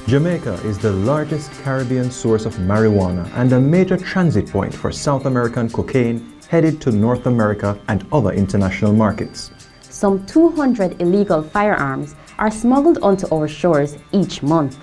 Jamaica is the largest Caribbean source of marijuana and a major transit point for South American cocaine headed to North America and other international markets. Some 200 illegal firearms are smuggled onto our shores each month.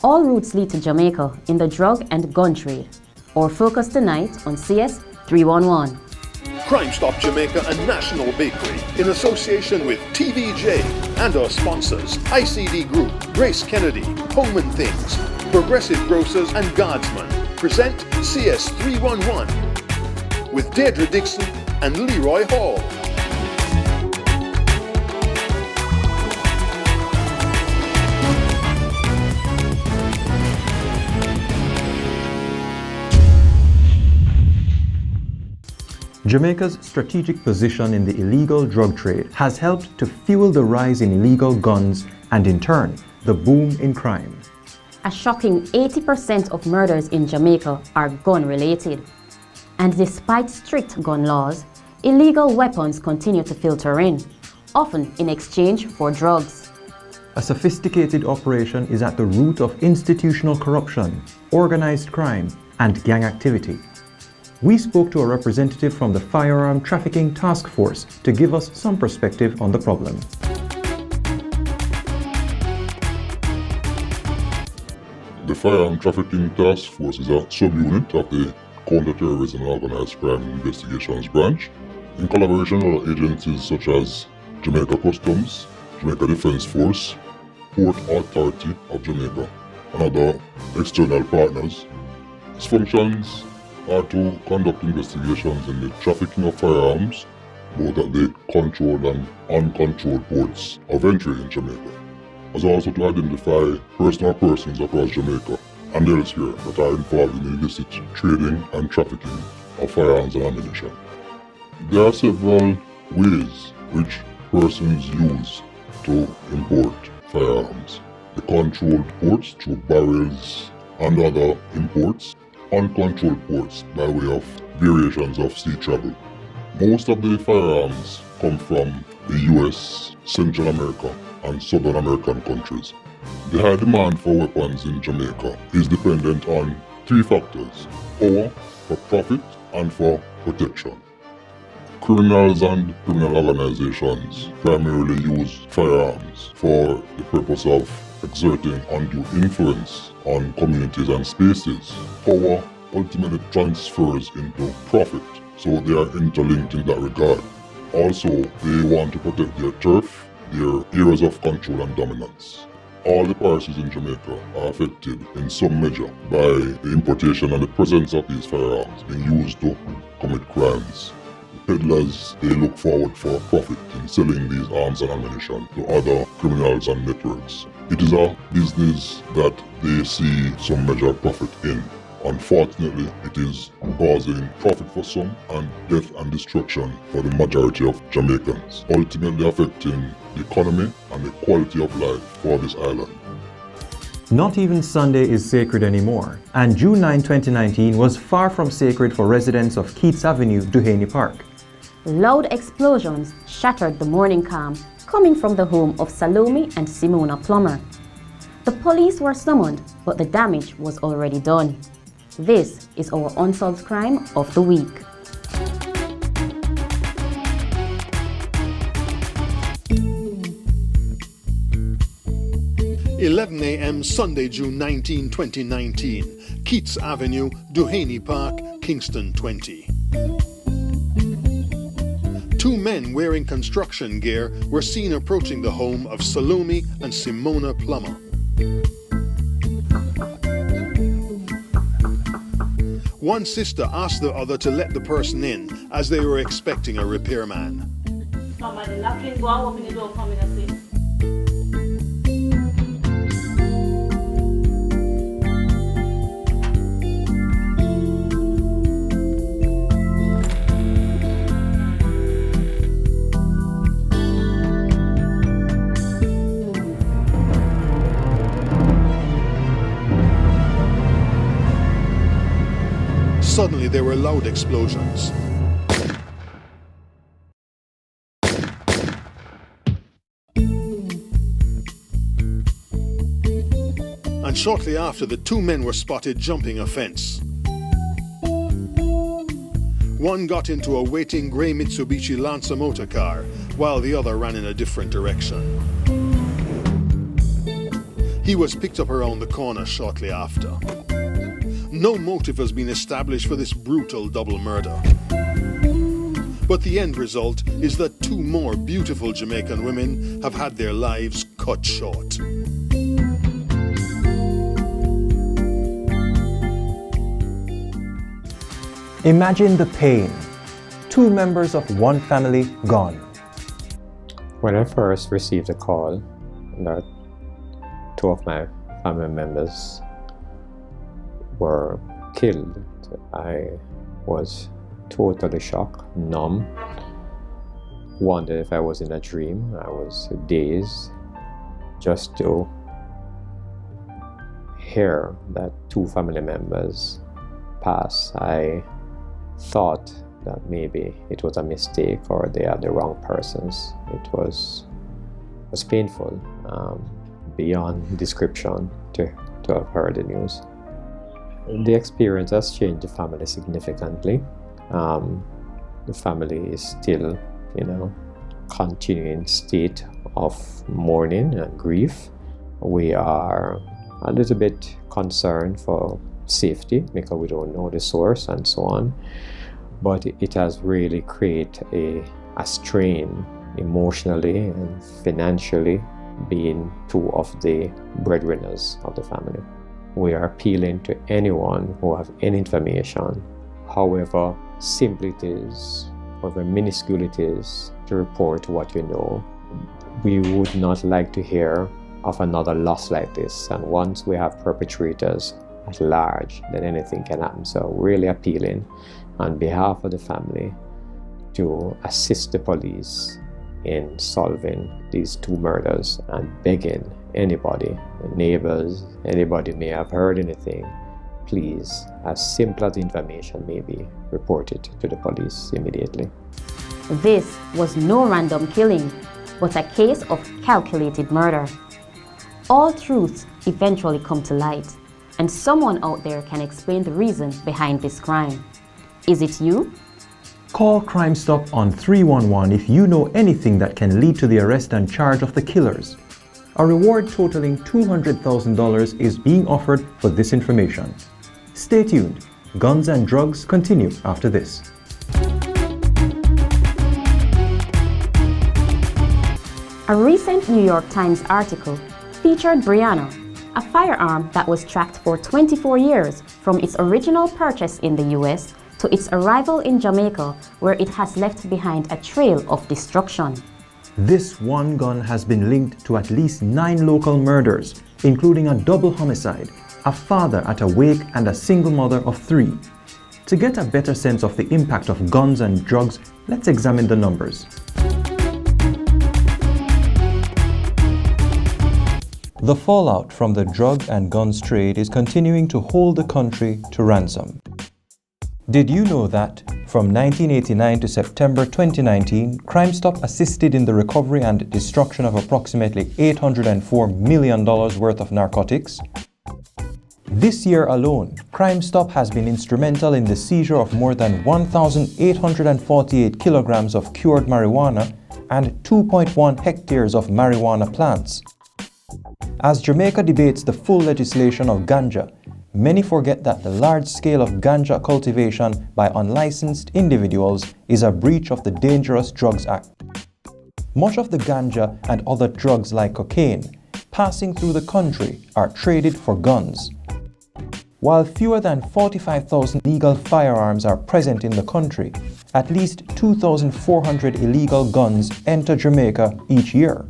All routes lead to Jamaica in the drug and gun trade. Our focus tonight on CS311. Crime Stop Jamaica and National Bakery, in association with TVJ and our sponsors, ICD Group, Grace Kennedy, Home and Things, Progressive Grocers and Guardsman, present CS311 with Deirdre Dixon and Leroy Hall. Jamaica's strategic position in the illegal drug trade has helped to fuel the rise in illegal guns and, in turn, the boom in crime. A shocking 80% of murders in Jamaica are gun-related. And despite strict gun laws, illegal weapons continue to filter in, often in exchange for drugs. A sophisticated operation is at the root of institutional corruption, organized crime, and gang activity. We spoke to a representative from the Firearm Trafficking Task Force to give us some perspective on the problem. The Firearm Trafficking Task Force is a subunit of the Counterterrorism and Organized Crime Investigations Branch, in collaboration with agencies such as Jamaica Customs, Jamaica Defense Force, Port Authority of Jamaica, and other external partners. Its functions are to conduct investigations in the trafficking of firearms, both at the controlled and uncontrolled ports of entry in Jamaica, as also to identify personal persons across Jamaica and elsewhere that are involved in illicit trading and trafficking of firearms and ammunition. There are several ways which persons use to import firearms. The controlled ports through barrels and other imports, uncontrolled ports by way of variations of sea travel. Most of the firearms come from the US, Central America, and Southern American countries. The high demand for weapons in Jamaica is dependent on three factors: power, for profit, and for protection. Criminals and criminal organizations primarily use firearms for the purpose of exerting undue influence on communities and spaces. Power ultimately transfers into profit, so they are interlinked in that regard. Also, they want to protect their turf, their areas of control and dominance. All the parishes in Jamaica are affected in some measure by the importation and the presence of these firearms being used to commit crimes. Peddlers, they look forward for profit in selling these arms and ammunition to other criminals and networks. It is a business that they see some measure of profit in. Unfortunately, it is causing profit for some and death and destruction for the majority of Jamaicans, ultimately affecting the economy and the quality of life for this island. Not even Sunday is sacred anymore, and June 9, 2019 was far from sacred for residents of Keats Avenue, Duhaney Park. Loud explosions shattered the morning calm coming from the home of Salome and Simona Plummer. The police were summoned, but the damage was already done. This is our Unsolved Crime of the Week. (11 a.m. Sunday, June 19, 2019. Keats Avenue, Duhaney Park, Kingston 20. Two men wearing construction gear were seen approaching the home of Salome and Simona Plummer. One sister asked the other to let the person in as they were expecting a repairman. Somebody knocking, go and open the door for me to see. Suddenly there were loud explosions. and shortly after, the two men were spotted jumping a fence. One got into a waiting grey Mitsubishi Lancer motor car, while the other ran in a different direction. He was picked up around the corner shortly after. No motive has been established for this brutal double murder. But the end result is that two more beautiful Jamaican women have had their lives cut short. Imagine the pain. Two members of one family gone. When I first received a call that two of my family members were killed, I was totally shocked, numb, wondered if I was in a dream. I was dazed just to hear that two family members passed. I thought that maybe it was a mistake or they are the wrong persons. It was painful, beyond description to have heard the news. The experience has changed the family significantly. The family is still, continuing state of mourning and grief. We are a little bit concerned for safety because we don't know the source and so on. But it has really created a strain emotionally and financially, being two of the breadwinners of the family. We are appealing to anyone who have any information, however simple it is, however minuscule it is, to report what you know. We would not like to hear of another loss like this, and once we have perpetrators at large, then anything can happen. So really appealing on behalf of the family to assist the police in solving these two murders, and begging anybody, neighbors, anybody may have heard anything, please, as simple as the information may be, report it to the police immediately. This was no random killing, but a case of calculated murder. All truths eventually come to light, and someone out there can explain the reason behind this crime. Is it you? Call Crime Stop on 311 if you know anything that can lead to the arrest and charge of the killers. A reward totaling $200,000 is being offered for this information. Stay tuned. Guns and Drugs continue after this. A recent New York Times article featured Brianna, a firearm that was tracked for 24 years from its original purchase in the US to its arrival in Jamaica, where it has left behind a trail of destruction. This one gun has been linked to at least 9 local murders, including a double homicide, a father at a wake, and a single mother of 3. To get a better sense of the impact of guns and drugs, let's examine the numbers. The fallout from the drug and guns trade is continuing to hold the country to ransom. Did you know that from 1989 to September 2019, Crime Stop assisted in the recovery and destruction of approximately $804 million worth of narcotics? This year alone, Crime Stop has been instrumental in the seizure of more than 1,848 kilograms of cured marijuana and 2.1 hectares of marijuana plants. As Jamaica debates the full legislation of ganja, many forget that the large scale of ganja cultivation by unlicensed individuals is a breach of the Dangerous Drugs Act. Much of the ganja and other drugs like cocaine passing through the country are traded for guns. While fewer than 45,000 legal firearms are present in the country, at least 2,400 illegal guns enter Jamaica each year.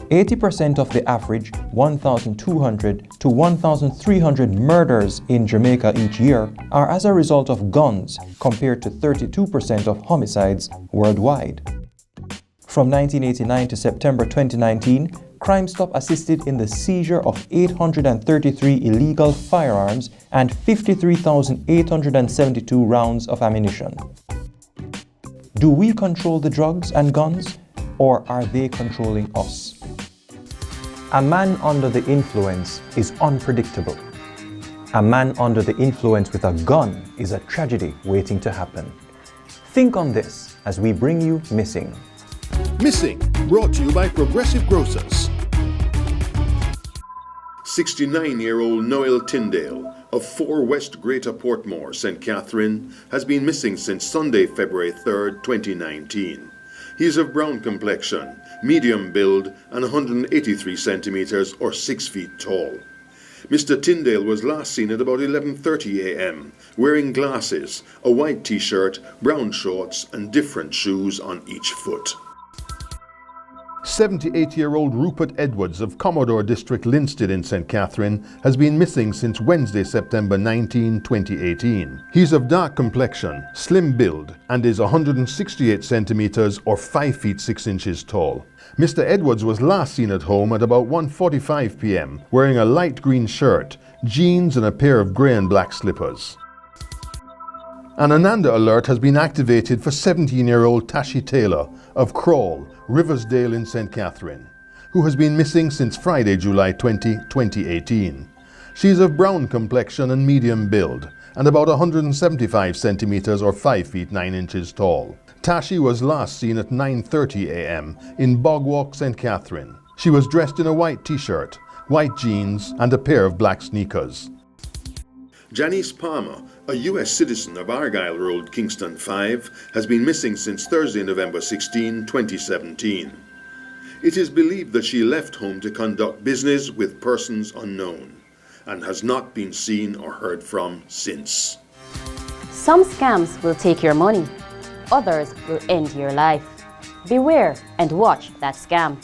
80% of the average 1,200 to 1,300 murders in Jamaica each year are as a result of guns, compared to 32% of homicides worldwide. From 1989 to September 2019, Crime Stop assisted in the seizure of 833 illegal firearms and 53,872 rounds of ammunition. Do we control the drugs and guns, or are they controlling us? A man under the influence is unpredictable. A man under the influence with a gun is a tragedy waiting to happen. Think on this as we bring you Missing. Missing, brought to you by Progressive Grocers. 69-year-old Noel Tyndale of 4 West Greater Portmore, St. Catherine, has been missing since Sunday, February 3rd, 2019. He is of brown complexion, medium build, and 183 centimeters or 6 feet tall. Mr. Tyndale was last seen at about 11:30 a.m., wearing glasses, a white t-shirt, brown shorts, and different shoes on each foot. 78-year-old Rupert Edwards of Commodore District, Linstead in St. Catherine has been missing since Wednesday, September 19, 2018. He's of dark complexion, slim build, and is 168 centimeters or 5 feet 6 inches tall. Mr. Edwards was last seen at home at about 1:45 p.m. wearing a light green shirt, jeans, and a pair of grey and black slippers. An Ananda alert has been activated for 17-year-old Tashi Taylor of Crawl, Riversdale in St. Catherine, who has been missing since Friday, July 20, 2018. She is of brown complexion and medium build, and about 175 centimeters or 5 feet 9 inches tall. Tashi was last seen at 9:30 a.m. in Bogwalk, St. Catherine. She was dressed in a white t-shirt, white jeans, and a pair of black sneakers. Janice Palmer, a U.S. citizen of Argyle Road, Kingston 5, has been missing since Thursday, November 16, 2017. It is believed that she left home to conduct business with persons unknown and has not been seen or heard from since. Some scams will take your money. Others will end your life. Beware and watch that scam.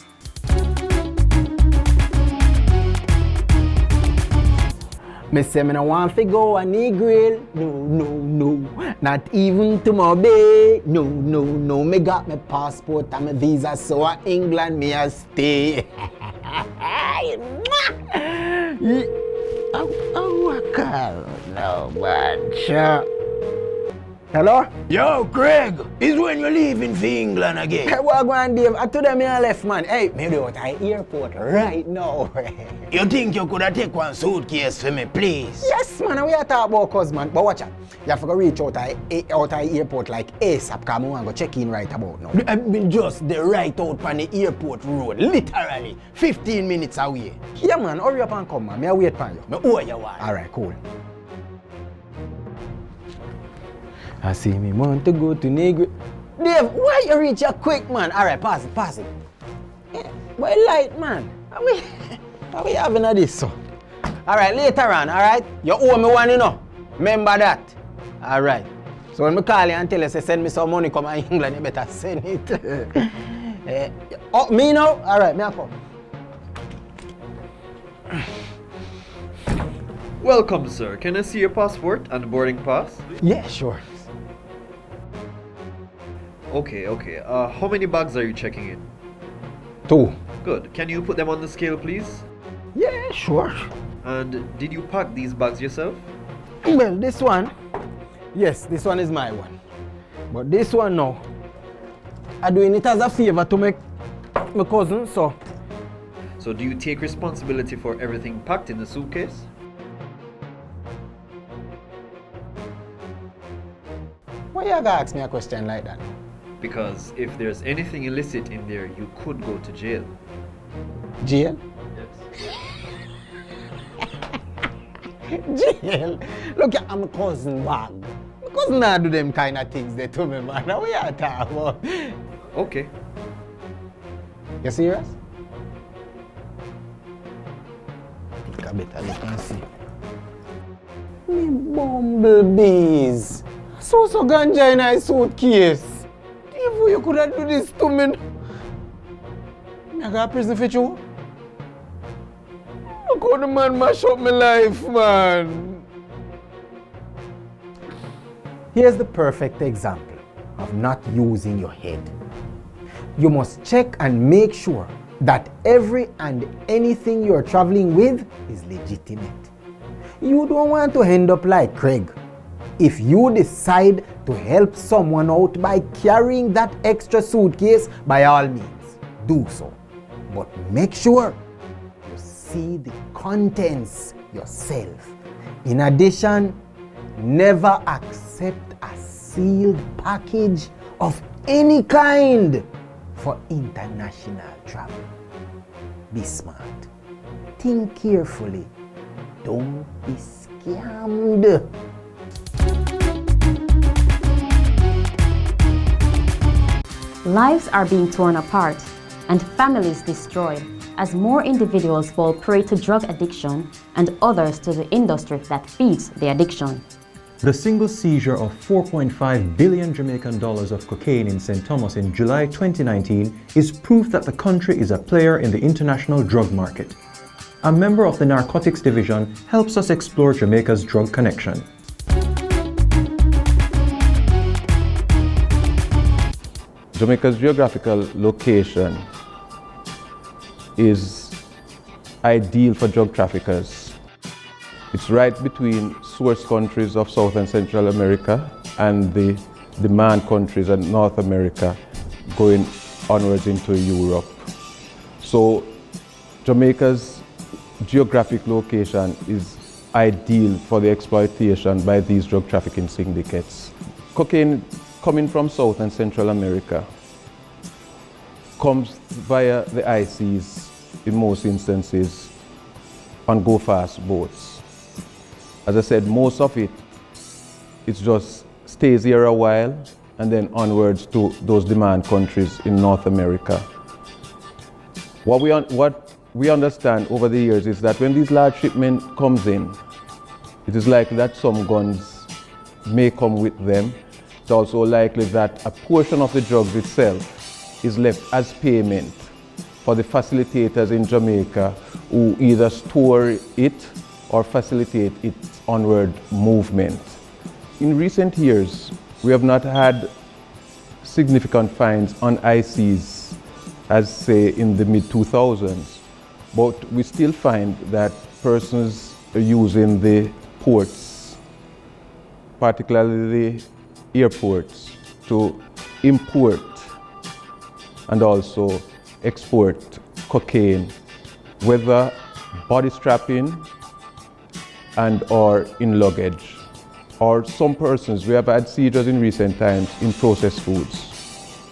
Me say me no want to go a Negril, no, not even to my bay, no, me got my passport and my visa, so a England me a stay. No, man, sure. Hello? Yo, Craig, is when you're leaving for England again. Hey, what going, Dave? I told them I left, man. Hey, me do it at the airport right now. You think you could have take one suitcase for me, please? Yes, man, we are talking about cause, man. But watch out. You have to go reach out the airport like ASAP, because I want to go check in right about now. I've been just the right out on the airport road, literally 15 minutes away. Yeah, man, hurry up and come, man. Me wait for you. Me owe you one. All right, cool. I see me want to go to Negri. Dave, why you reach here quick, man? All right, pass it. Yeah, but light, man. Are we having a this, so? All right, later on, all right? You owe me one, you know. Remember that. All right. So when I call you and tell you, say, send me some money come to England, you better send it. Oh, me now? All right, me I come. Welcome, sir. Can I see your passport and boarding pass? Yeah, sure. Okay. How many bags are you checking in? 2. Good. Can you put them on the scale, please? Yeah, sure. And did you pack these bags yourself? Well, this one, yes, this one is my one. But this one now, I'm doing it as a favor to my cousin, so. So do you take responsibility for everything packed in the suitcase? Why you gonna ask me a question like that? Because if there's anything illicit in there, you could go to jail. Jail? Yes. Jail? Look, I'm a cousin bag. My cousin not do them kind of things they to me, man. What you talking about? Okay. You serious? I think I better look and see. Me bumblebees. So ganja in a suitcase. If you could have do this to me, I got prison for you. Look how the man mash up my life, man. Here's the perfect example of not using your head. You must check and make sure that every and anything you're traveling with is legitimate. You don't want to end up like Craig. If you decide to help someone out by carrying that extra suitcase, by all means, do so. But make sure see the contents yourself. In addition, never accept a sealed package of any kind for international travel. Be smart. Think carefully. Don't be scammed. Lives are being torn apart and families destroyed as more individuals fall prey to drug addiction and others to the industry that feeds the addiction. The single seizure of 4.5 billion Jamaican dollars of cocaine in St. Thomas in July 2019 is proof that the country is a player in the international drug market. A member of the Narcotics Division helps us explore Jamaica's drug connection. Jamaica's geographical location is ideal for drug traffickers. It's right between source countries of South and Central America and the demand countries of North America going onwards into Europe. So Jamaica's geographic location is ideal for the exploitation by these drug trafficking syndicates. Cocaine coming from South and Central America comes via the ICs in most instances on go-fast boats. As I said, most of it just stays here a while and then onwards to those demand countries in North America. What we understand over the years is that when these large shipments comes in, it is likely that some guns may come with them. It's also likely that a portion of the drugs itself is left as payment for the facilitators in Jamaica who either store it or facilitate its onward movement. In recent years, we have not had significant fines on ICs as say in the mid-2000s, but we still find that persons are using the ports, particularly the airports, to import and also export cocaine, whether body strapping and or in luggage. Or some persons, we have had seizures in recent times in processed foods.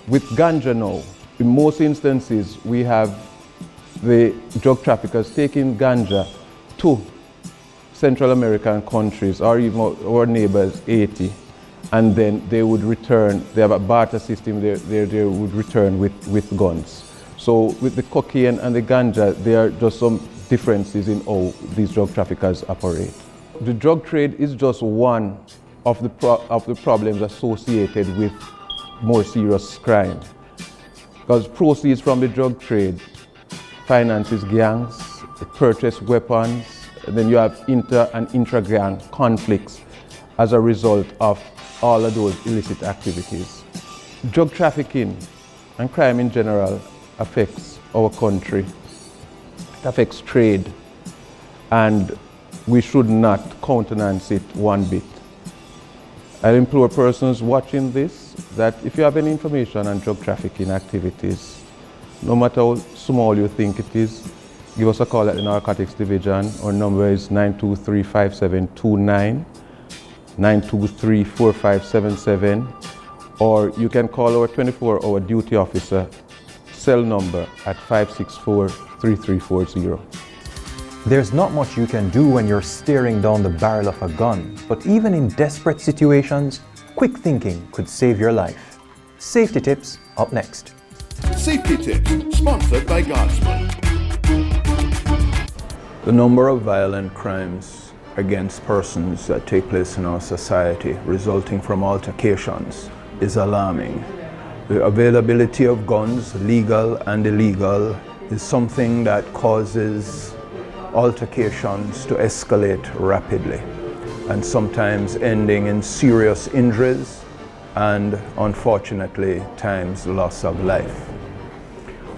With ganja now, in most instances we have the drug traffickers taking ganja to Central American countries or even our neighbors, Haiti, and then they would return. They have a barter system, they would return with guns. So with the cocaine and the ganja, there are just some differences in how these drug traffickers operate. The drug trade is just one of the problems associated with more serious crime. Because proceeds from the drug trade finances gangs, purchase weapons, and then you have inter and intra-gang conflicts as a result of all of those illicit activities. Drug trafficking and crime in general affects our country. It affects trade, and we should not countenance it one bit. I implore persons watching this that if you have any information on drug trafficking activities, no matter how small you think it is, give us a call at the Narcotics Division. Our number is 923-5729, 923-4577, or you can call our 24-hour duty officer cell number at 564-3340. There's not much you can do when you're staring down the barrel of a gun, but even in desperate situations, quick thinking could save your life. Safety tips up next. Safety Tips, sponsored by Guardsman. The number of violent crimes against persons that take place in our society resulting from altercations is alarming. The availability of guns, legal and illegal, is something that causes altercations to escalate rapidly and sometimes ending in serious injuries and, unfortunately, times loss of life.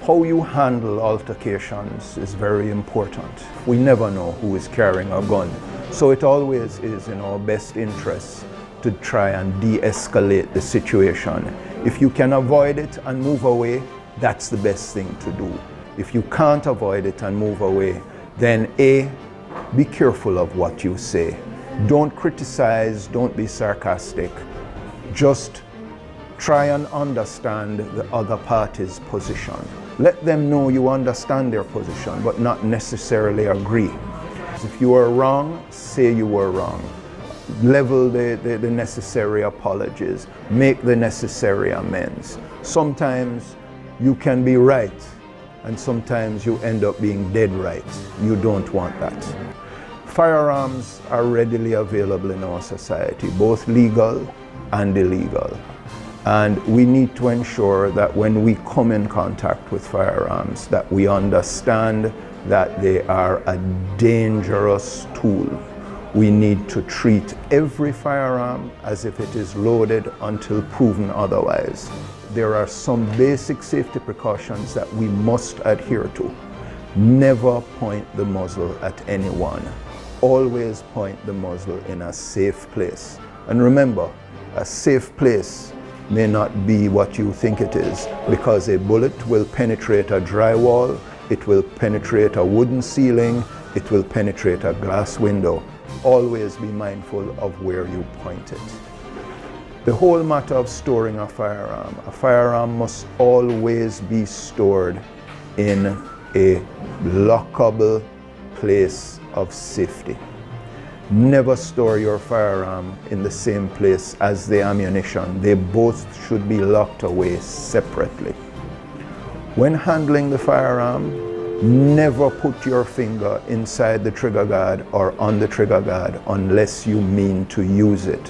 How you handle altercations is very important. We never know who is carrying a gun, so it always is in our best interest to try and de-escalate the situation. If you can avoid it and move away, that's the best thing to do. If you can't avoid it and move away, then A, be careful of what you say. Don't criticize, don't be sarcastic. Just try and understand the other party's position. Let them know you understand their position, but not necessarily agree. If you are wrong, say you were wrong. Level the necessary apologies. Make the necessary amends. Sometimes you can be right, and sometimes you end up being dead right. You don't want that. Firearms are readily available in our society, both legal and illegal. And we need to ensure that when we come in contact with firearms, that we understand that they are a dangerous tool. We need to treat every firearm as if it is loaded until proven otherwise. There are some basic safety precautions that we must adhere to. Never point the muzzle at anyone. Always point the muzzle in a safe place. And remember, a safe place may not be what you think it is, because a bullet will penetrate a drywall, it will penetrate a wooden ceiling, it will penetrate a glass window. Always be mindful of where you point it. The whole matter of storing a firearm must always be stored in a lockable place of safety. Never store your firearm in the same place as the ammunition. They both should be locked away separately. When handling the firearm, never put your finger inside the trigger guard or on the trigger guard unless you mean to use it.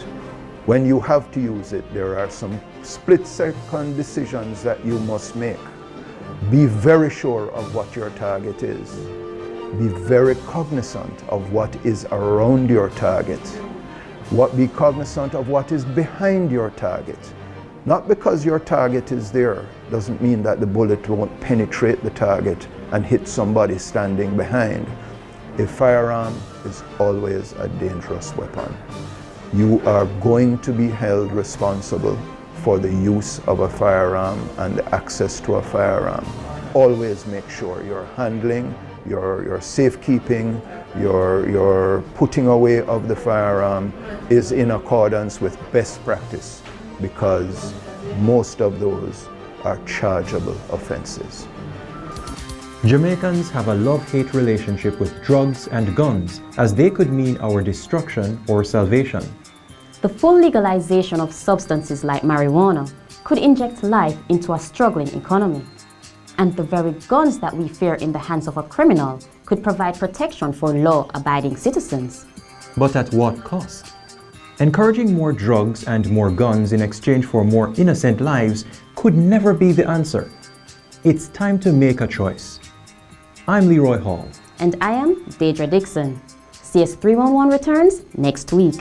When you have to use it, there are some split-second decisions that you must make. Be very sure of what your target is. Be very cognizant of what is around your target. Be cognizant of what is behind your target. Not because your target is there doesn't mean that the bullet won't penetrate the target and hit somebody standing behind. A firearm is always a dangerous weapon. You are going to be held responsible for the use of a firearm and the access to a firearm. Always make sure your handling, your safekeeping, your putting away of the firearm is in accordance with best practice, because most of those are chargeable offenses. Jamaicans have a love-hate relationship with drugs and guns, as they could mean our destruction or salvation. The full legalization of substances like marijuana could inject life into a struggling economy. And the very guns that we fear in the hands of a criminal could provide protection for law-abiding citizens. But at what cost? Encouraging more drugs and more guns in exchange for more innocent lives could never be the answer. It's time to make a choice. I'm Leroy Hall. And I am Deidre Dixon. CS311 returns next week.